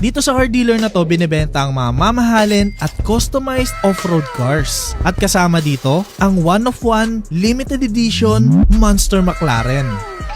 Dito sa car dealer na to, binibenta ang mga mamahalin at customized off-road cars. At kasama dito, ang one-of-one limited edition Monster McLaren.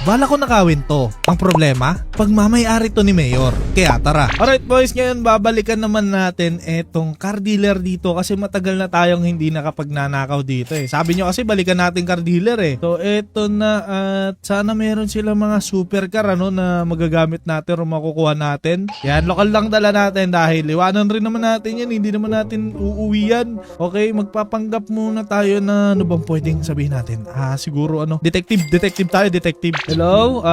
Bala ko nakawin to. Ang problema, pagmamayari to ni Mayor. Kaya tara. Alright boys, ngayon babalikan naman natin etong car dealer dito kasi matagal na tayong hindi nakapagnanakaw dito eh. Sabi nyo kasi balikan natin car dealer eh. So eto na at sana meron sila mga supercar na magagamit natin o makukuha natin. Yan, lokal lang dala natin dahil liwanan rin naman natin yan. Hindi naman natin uuwi yan. Okay, magpapanggap muna tayo na ano bang pwedeng sabihin natin. Siguro detective tayo, detective. Hello,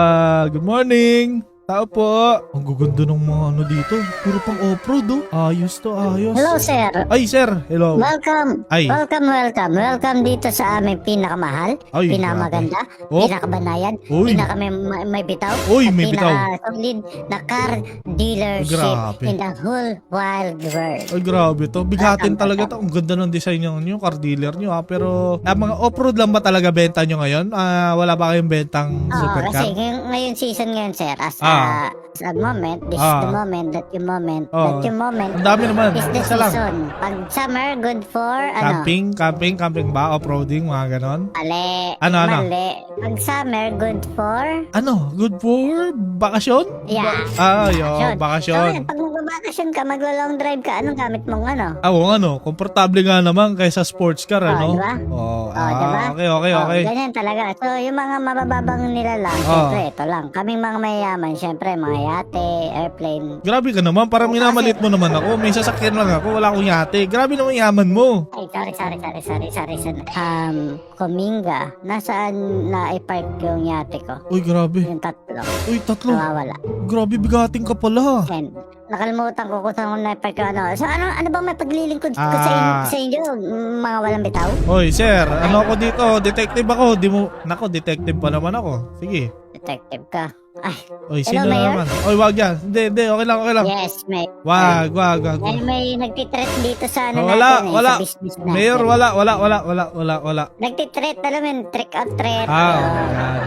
good morning. Tao po. Ang gaganda ng mga dito. Puro pang off-road Ayos to, ayos. Hello, sir. Ay, sir. Hello. Welcome. Ay. Welcome dito sa aming pinakamahal, Ay, pinakamaganda, Oh. pinakabanayan, Uy. may bitaw, Uy, at may bitaw. pinaka-solid na car dealership Grabe. in the whole wild world. Ay, grabe to. Bigatin talaga to. Ang ganda ng design nyo, car dealer nyo Pero, mga off-road lang ba talaga benta nyo ngayon? Wala ba kayong bentang Oo, supercar? kasi ngayon season ngayon, sir, as a moment, this is the moment, that yung moment, Oo. that yung moment, Ang dami naman. is the Isa lang. season. Pag summer, good for, Camping ba? Off-roading, mga ganon? mali, Ano? mali. Pag summer, good for, Good for bakasyon? yeah. Bakasyon. So, pag magbabakasyon ka, maglo-long drive ka, anong gamit mong Komportable nga naman kaysa sports car, diba? Diba? Okay. Ganyan talaga. So, yung mga mabababang nila lang, syempre, ito lang. Kaming mga mayayaman, syempre, mga yate, airplane. Grabe ka naman, parang minamalit mo naman ako. May sasakyan lang ako, wala akong yate. Grabe naman yaman mo. Ay, sorry. Kuminga, nasaan na i-park yung yate ko? Uy, grabe. Yung tatlo. Uy, tatlo. Nawawala. Grabe, bigating ka pala. Then, nakalimutan ko kung saan ko na-park yung So, ano bang may paglilingkod ko sa inyo? Mga walang bitaw? Oy, sir, ako dito? Detective ako. Nako, detective pa naman ako. Sige. Detective ka. Ay, Oy, hello, sino Mayor? naman? Oy, wag yan. Hindi, okay lang. Yes, Mayor. Wag. Ay, may nagtitreat dito sa Wala. sa business natin. Mayor, wala. Nagtitreat, alam mo yun, trick or treat. Yan.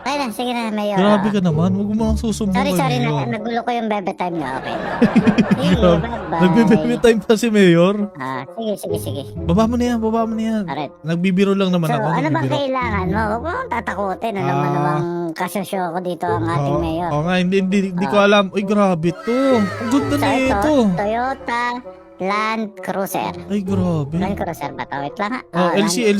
Okay na, sige na, Mayor. Grabe ka naman. Huwag mo lang susumbong. Sorry, Mayor. nagulo ko yung bebe time niya, okay. Sige, bye-bye. Nagbe-baby time pa si Mayor. Sige. Baba mo na yan. Alright. Nagbibiro lang naman So, ako. ano bang nagbibiro. kailangan mo? Huwag mo akong tatakutin. Alam mo namang kasosyo ko dito ang ating Mayor. Oo nga, hindi ko alam. Uy, grabe to. Ang ganda So, na ito, ito. Toyota Land Cruiser. Ay, grabe. Land Cruiser ba to? Wait lang ha. LC.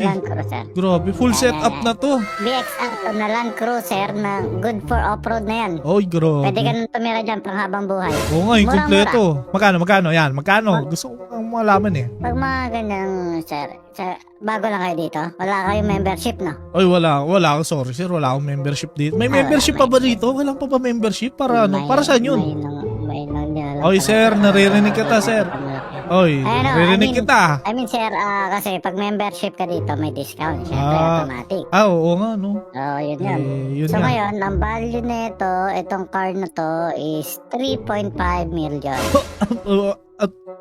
Land Cruiser. Grabe, full setup na to. BXR to na Land Cruiser na good for off-road na yan. Oy, grabe. Pwede ka nang tumira dyan pang habang buhay. Oo nga, yung Murang-mura. kompleto. Magkano? Yan, magkano? Gusto ko ang malaman eh. Pag mga ganyang, sir, bago lang kayo dito, wala kayong membership, no? Oy, wala. Sorry, sir. Wala akong membership dito. May membership pa ba dito? Walang pa ba membership? Para ano? Para saan yun? May nang nilalang. Oy, sir. Naririnig kita, sir. Oy, naririnig kita. I mean, sir, kasi pag membership ka dito, may discount. Siyempre, automatic. Oo nga, no. So, yun. Yun So, nga. ngayon, ang value nito, itong car na to, is 3.5 million.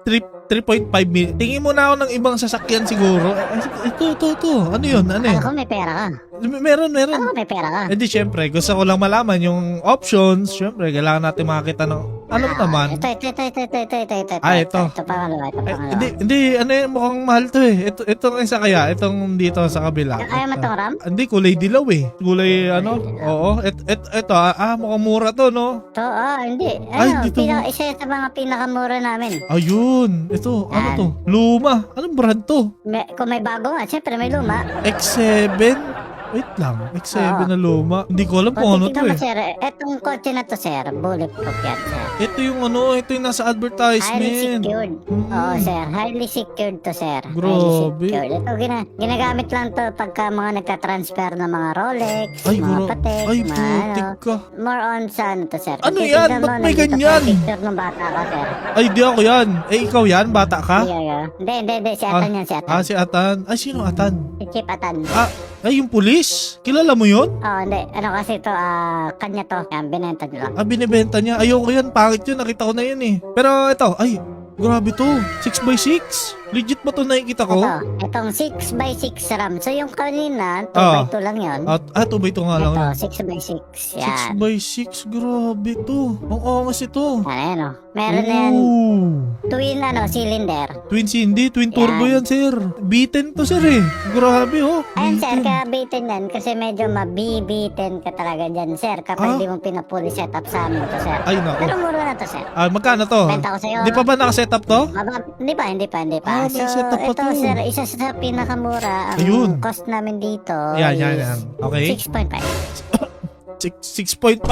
3.5 million. Tingin mo na ako ng ibang sasakyan siguro. Ito. Ano yun? Ano yun? Ako may pera ka. Meron. Ako may pera ka. Hindi, syempre, gusto ko lang malaman yung options. Syempre, kailangan natin makakita ng ano naman. Ito. Ito. Ito pangalawa. Hindi, ano yun, mukhang mahal to eh. Itong isa kaya, itong dito sa kabila. Ayaw mo tong RAM? Hindi, kulay dilaw eh. Kulay oo. Ito, mukhang mura to, no? Ito, hindi. Ay, dito. Isa sa mga pinakamura namin. Ayun. Ito, ano to? Luma. Anong brand to? Kung may bago nga, syempre may luma. X7? Wait lang, X7 na luma. Hindi ko alam kung ano to Tingnan mo, eh. sir, etong kotse na to, sir, bulletproof yan, sir. Ito yung nasa Highly advertisement. secured. Oo, sir. Highly secured to, sir. Highly Grabe. secured. Ito, ginagamit lang to pagka mga nagka-transfer ng mga Rolex, Ay, mga Patek, ay, mga putik ka. More on sa ano to, sir. Ano Kasi yan? tignan mo, Ba't may nandito ganyan? pa picture ng bata ka, sir. Ay, di ako yan. Ikaw yan? Bata ka? Yeah. Hindi. Si Atan yan, si Atan. Si Atan. Ay, sino Atan? Si Chip Atan. Ay, yung pulis? Kilala mo yun? Oo, hindi. Ano kasi to, kanya to. Yan, binenta nyo lang. Binibenta niya. Ayoko yan. Pangit yun. Nakita ko na yun eh. Pero ito, ay, grabe to. 6x6. Legit ba to nakikita ko? Itong 6x6 RAM. So yung kanina, Ah. 2x2 lang yun. 2 by 2 nga lang. Ito, yun. 6x6. Yan. 6x6, grabe to. Ang angas ito. Ayan o. Meron na yan. Ooh. Twin cylinder. Twin hindi, twin Yan. turbo yan, sir. B10 to, sir eh. Grabe, oh. Ayun sir, B10. kaya B10 yan kasi medyo mabibitin ka talaga dyan sir kapag di mo pinapuli setup sa amin to sir. Ay, nako. Pero mura na to sir. Magkano to? Benta ko sa'yo. Di pa ba nakasetup to? Hindi pa. Ah, may So, setup pa ito to. sir, isa sa pinakamura. Ang Ayun. cost namin dito Yan. Okay. 6.5. 6.5.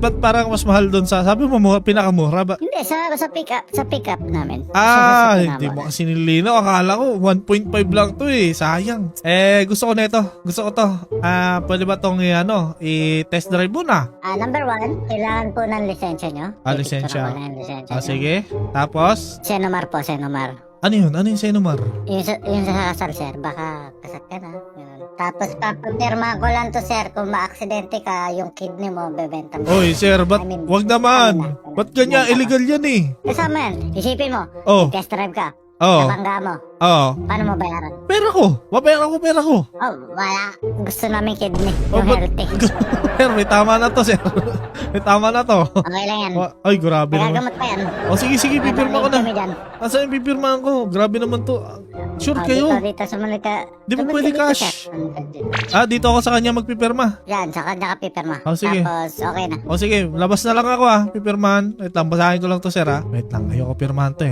Ba't parang mas mahal doon sa, sabi mo, pinakamura ba? Hindi, sa pick up namin. Hindi mo kasi nilinaw. Akala ko 1.5 lang to eh. Sayang. Gusto ko na ito. Gusto ko to. Pwede ba tong i-test drive mo na? Number 1, kailangan po ng lisensya nyo. Lisensya. Picture ko na yung lisensya nyo. Sige. Tapos, Senomar po, Senomar. ano yun? Ano yung Senomar? Yung sa kasal, sir. Baka kasal ka na. Ganun. Tapos papapirma ko lang to, sir. Kung ma-aksidente ka, yung kidney mo, bebenta mo. Oy, sir, I mean, wag naman. ano na. Ba't ganyan? Illegal yan eh. Kasama yan. Isipin mo, Oh, test drive ka. oh, Nabangga mo. oh. Paano mo bayaran? Pera ko. Pera ko. Oh, wala. Gusto namin kidney. Oh, Yung ba't- healthy. Sir, may tama na to, sir. May tama na to. Okay lang yan. Ay, grabe naman. Nagagamot pa yan. Sige, pipirma ko na. Kami dyan. Asan yung pipirmahan ko? Grabe naman to. Sure kayo? Dito, sumunod ka. Di ba Sumunod pwede ka dito, cash? sir. Dito ako sa kanya magpipirma. Yan, sa kanya ka pipirma. Sige. Tapos, okay na. Sige, labas na lang ako pipirmahan. Wait lang, basahin ko lang to, sir Wait lang, ayoko pirmahan to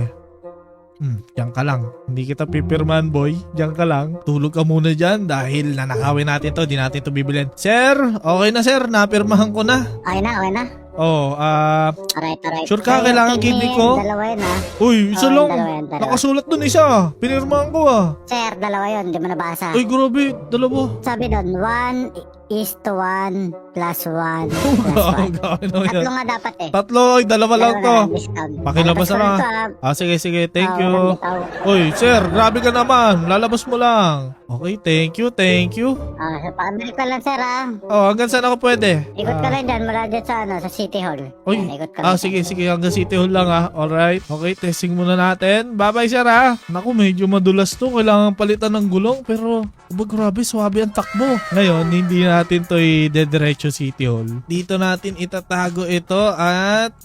diyan ka lang. Hindi kita pipirmahan, boy. Diyan ka lang. Tulog ka muna dyan dahil nanakawin natin to. Di natin to bibilin. Sir, okay na sir. Napirmahan ko na. Okay na. Alright. Alright. Sure ka, So, kailangan yung kidney ko? Dalawa yun Uy, isa Oo, lang. dalawa yan, dalawa. Nakasulat dun isa. Pinirmahan ko Sir, dalawa yun. Di mo nabasa. Uy, grabe. Dalawa. Sabi doon, 1:1 plus 1 Oh, plus 1. gawin mo yan. Tatlo nga dapat eh. Tatlo, dalawa lang to. Discount. Pakilabas na lang. Sige. Thank you. Uy, sir, grabe ka naman. Lalabas mo lang. Okay, thank you. Pakabalik ka lang, sir, Hanggang saan ako pwede? Ikot ka lang dyan, mula dyan sa City Hall. Uy, Yan, ikot ka lang. sige, hanggang City Hall lang Alright. Okay, testing muna natin. Bye-bye, sir Naku, medyo madulas to. Kailangan palitan ng gulong. Pero, grabe, swabe ang takbo. Ngayon, hindi natin to i-dediretso City Hall. Dito natin itatago ito at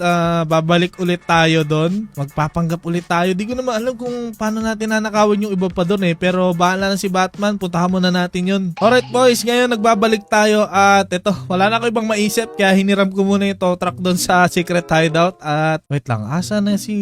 babalik ulit tayo doon. Magpapanggap ulit tayo. Di ko naman alam kung paano natin nanakawin yung iba pa doon Pero bahala na si Batman. Puntahan muna natin yun. Alright, boys. Ngayon, nagbabalik tayo at ito, wala na ko ibang maisip kaya hiniram ko muna yung tow truck doon sa secret hideout at wait lang, asa na si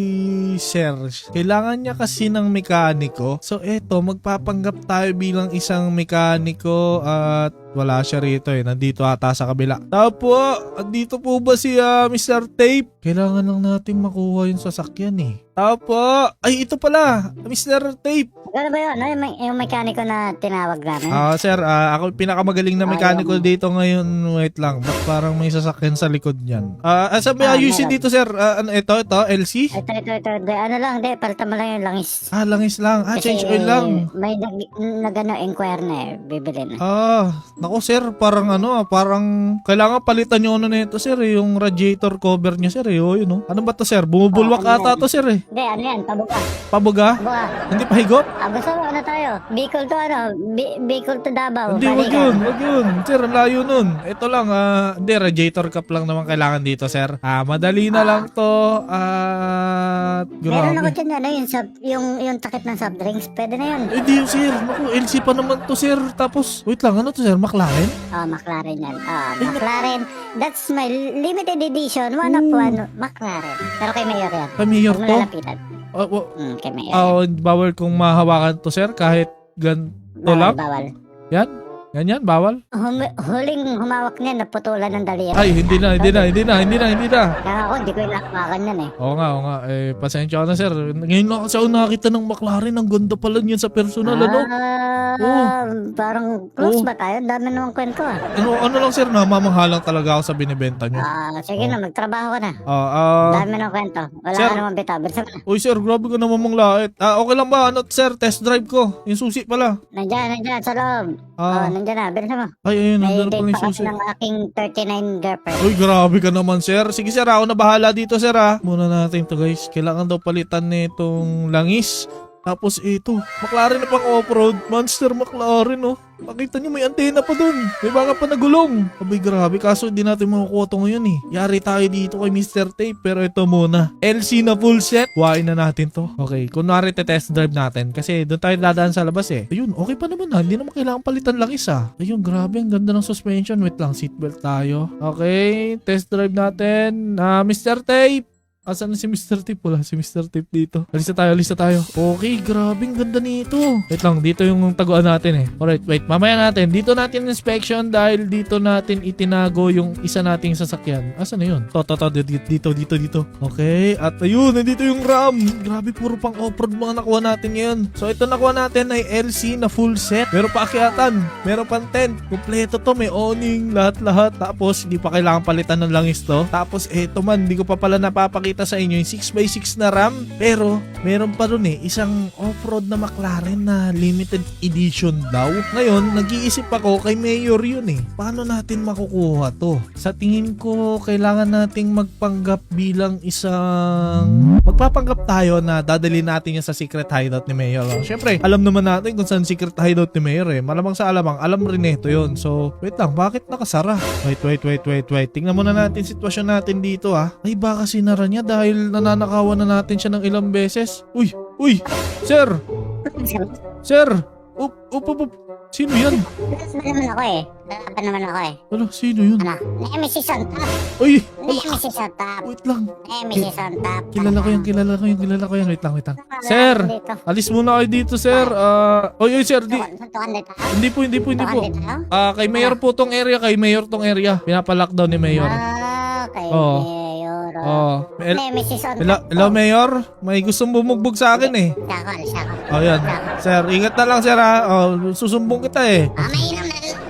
Serge? Kailangan niya kasi ng mekaniko. So eto, magpapanggap tayo bilang isang mekaniko at wala siya rito nandito ata sa kabila. Tao po, andito po ba si Mr. Tape? Kailangan lang natin makuha yung sasakyan Tao po, ay ito pala, Mr. Tape. Ano ba yun? Yung mekaniko na tinawag namin? Sir, ako yung pinakamagaling na mekaniko dito ngayon. Wait lang, ba't parang may sasakyan sa likod niyan? Sabi ayusin meron. dito, sir. Ito, LC? Ito. Palta mo lang yung langis. Langis lang. Change oil lang. May inquire na bibili na. Naku, sir, parang parang kailangan palitan nyo nito, sir, yung radiator cover niya, sir, yun, Ano ba to, sir? Bumubulwak ata to, sir, Hindi, ano yan, pabuka. Pabuga? Pabuka. Hindi pa higop? Gusto mo, tayo? Bicol to, Bicol to Davao. Hindi, wag yun. Sir, ang layo nun. Ito lang, hindi, radiator cap lang naman kailangan dito, sir. Madali na lang to. Meron ako Grabe. dyan, yung takip ng soft drinks. Pwede na yun. Di yun, sir. Naku, LC pa naman to, sir. Tapos, wait lang, ano to, sir? McLaren? McLaren yan. McLaren. That's my limited edition. One of one, McLaren. Pero kay Mayor yan. Kay Mayor Huwag mo to? lalapitan. Kay Mayor. Bawal kong mahawakan to, sir, kahit ganito lang. Bawal. Yan? Ganyan, bawal? Huling humawak niya, naputulan ng daliri. Ay, hindi na. Kaya ako, hindi ko inahawakan yan Oo nga. Pasensya ka na, sir. Ngayon lang kasi ako nakakita ng McLaren. Ang ganda pala niyan sa personal, Parang close ba tayo? Dami naman kwento Ano lang, sir, namamanghalang talaga ako sa binibenta niyo. Sige na, magtrabaho ka na. Dami ng kwento. Wala Sir. ka naman bitaw. Bilisan mo na. Uy, sir, grabe ka naman manglait. Okay lang ba? Sir, test drive ko. Yung susi pala. Nandiyan, sa loob. Nandiyan na, bilisan mo. Ay, ayun, May nandun na date pala yung pa kasi susi. ng aking 39 girlfriend. Uy, grabe ka naman, sir. Sige, sir, ako na bahala dito, sir, Muna natin to, guys. Kailangan daw palitan nitong langis. Tapos ito, McLaren na pang off-road. Monster McLaren, oh. Pakita nyo, may antena pa dun. May baka pa nagulong. Abay, grabe. Kaso hindi natin makukuha ito ngayon eh. Yari tayo dito kay Mr. Tape. Pero ito muna. LC na full set. Kuhain na natin to. Okay, kunwari test drive natin. Kasi doon tayo dadaan sa labas eh. Ayun, okay pa naman ha. Hindi naman kailangan palitan lang isa. Ayun, grabe. Ang ganda ng suspension. Wait lang, seatbelt tayo. Okay, test drive natin. Mr. Tape. Asan na si Mr. Tip? Wala si Mr. Tip dito. Alista tayo. Okay, grabe, ang ganda nito. Wait lang, dito yung taguan natin eh. Alright, wait, mamaya natin. Dito natin inspection dahil dito natin itinago yung isa nating sasakyan. Asan na yun? Dito. Okay, at ayun, nandito yung RAM. Grabe, puro pang off-road mga nakuha natin ngayon. So, ito nakuha natin ay LC na full set. Meron pa akyatan, meron pang tent. Kompleto to, may awning, lahat-lahat. Tapos, hindi pa kailangan palitan ng langis to. Tapos, eto man, hindi ko pa pala napapakita sa inyo yung 6x6 na RAM, pero meron pa rin isang off-road na McLaren na limited edition daw. Ngayon, nag-iisip ako kay Mayor yun eh. Paano natin makukuha to? Sa tingin ko, kailangan nating magpanggap bilang isang... Magpapanggap tayo na dadali natin yan sa secret hideout ni Mayor. Siyempre, alam naman natin kung saan secret hideout ni Mayor eh. Malamang sa alamang, alam rin ito yun. So, wait lang, bakit nakasara? Wait. Tingnan muna natin sitwasyon natin dito ah. Ay, baka sinara niya dahil nananakawan na natin siya ng ilang beses. Uy! Sir! Up. Sino yan? Tapos ba naman ako eh. Lalaban naman ako eh. Ano? Sino yun? Ano? Nemesis on top. Uy! Nemesis on top. Wait lang. Nemesis on top. Kilala ko yan. Wait lang. Sir! Alis muna kayo dito, sir. Oy, sir. Suntukan dito. Hindi po. Kay Mayor po tong area. Pinapalockdown ni Mayor. Kay Oo. Mayor. Nemesis on top. Hello, Mayor. May gustong bumugbog sa akin eh. Siyako. Oh, yan. Sir, ingat na lang, sir ha. Susumbong kita eh. Mainam na. Let's go.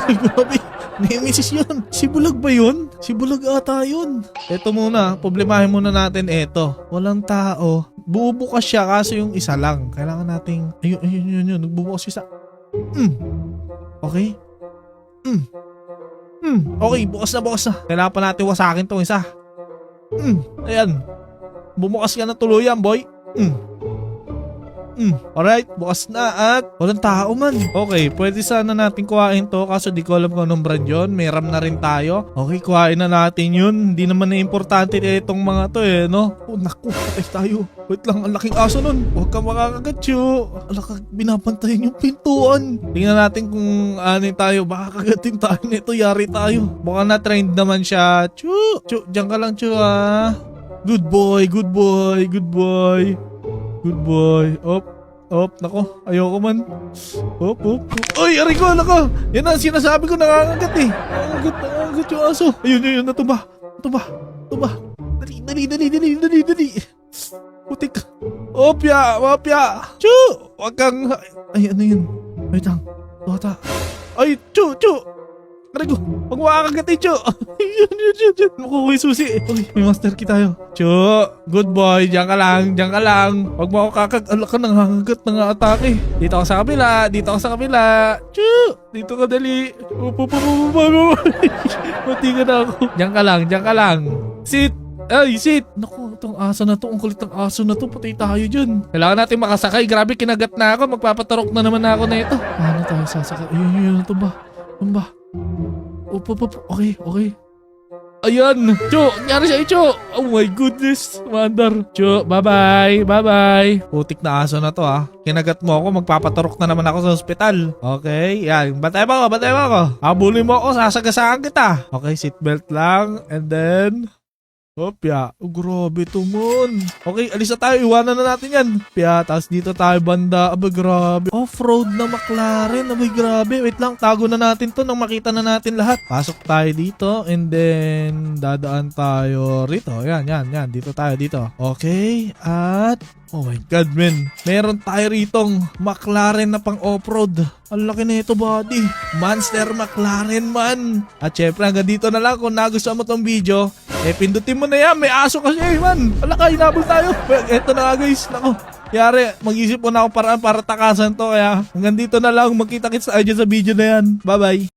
Ay, grabe. Nemesis yun. Si Bulag ba yun? Si Bulag ata yun. Ito muna. Problemahin muna natin ito. Walang tao. Bubukas siya kaso yung isa lang. Kailangan nating... Ayun. Nagbubukas isa. Okay. Okay, bukas na. Kailangan pa natin wasakin tong isa. Ayan. Bumukas ka na tuluyan, boy. Alright, bukas na at walang tao man. Okay, pwede sana natin kuhain to kaso di ko alam kung anong brand yun. May RAM na rin tayo. Okay, kuhain na natin yun. Hindi naman na importante itong mga to eh, no? Oh, naku, patay tayo. Wait lang, ang laking aso nun. Huwag ka makakagat, Chu. Alakag, binabantayan yung pintuan. Tingnan natin kung anin tayo. Baka kagatin tayo nito. Yari tayo. Baka na-trained naman siya. Chu, dyan ka lang, Chu, ha? Good boy. Nako, ayoko man. Ay, aray ko, nako. Yan ang sinasabi ko, nangangagat eh. Nangangagat yung aso. Ayun, natuba. Dali. Putik. Opya. Chu, wag kang... Ay, ano yun? Wait lang. Tuwata. Ay, Chu. Aray ko, wag makakagat eh, Chu. Yun. Makukuha yung susi. Okay, may master key tayo. Chu, good boy. Diyan ka lang. Wag mo ako kakag-alak ka nang hangagat ng atake. Dito ako sa kabila. Chu, dito ka dali. Mati ka na ako. Diyan ka lang. Sit. Naku, itong aso na to. Ang kulit ng aso na to. Patay tayo dyan. Kailangan natin makasakay. Grabe, kinagat na ako. Magpapatarok na naman ako na ito. Paano tayo sasakay? Ayun. Ito ba? Okay. Ayan! Chu! Nangyari siya, Chu! Oh my goodness! Mandar! Chu! Bye-bye! Putik na aso na to ha. Kinagat mo ako, magpapaturok na naman ako sa ospital. Okay, yan. Batay mo ako. Habulin mo ako, sasagasaan kita. Okay, seatbelt lang. And then... Opya. Oh, grabe to mon. Okay, alis na tayo. Iwanan na natin yan. Opya, tapos dito tayo banda. Abay, grabe. Off-road na McLaren. Abay, grabe. Wait lang, tago na natin to nang makita na natin lahat. Pasok tayo dito and then dadaan tayo rito. Yan. Dito tayo dito. Okay, at... Oh my God, men. Meron tayo ritong McLaren na pang off-road. Ang laki na ito, buddy. Monster McLaren, man. At syempre, hanggang dito na lang. Kung nagustuhan mo tong video, pindutin mo na yan. May aso kasi, man. Alaka, hinabol tayo. Eto na nga, guys. Nako. Yari, mag-isip po na ako paraan para takasan to. Kaya hanggang dito na lang. Magkita-kits tayo dyan sa video na yan. Bye-bye.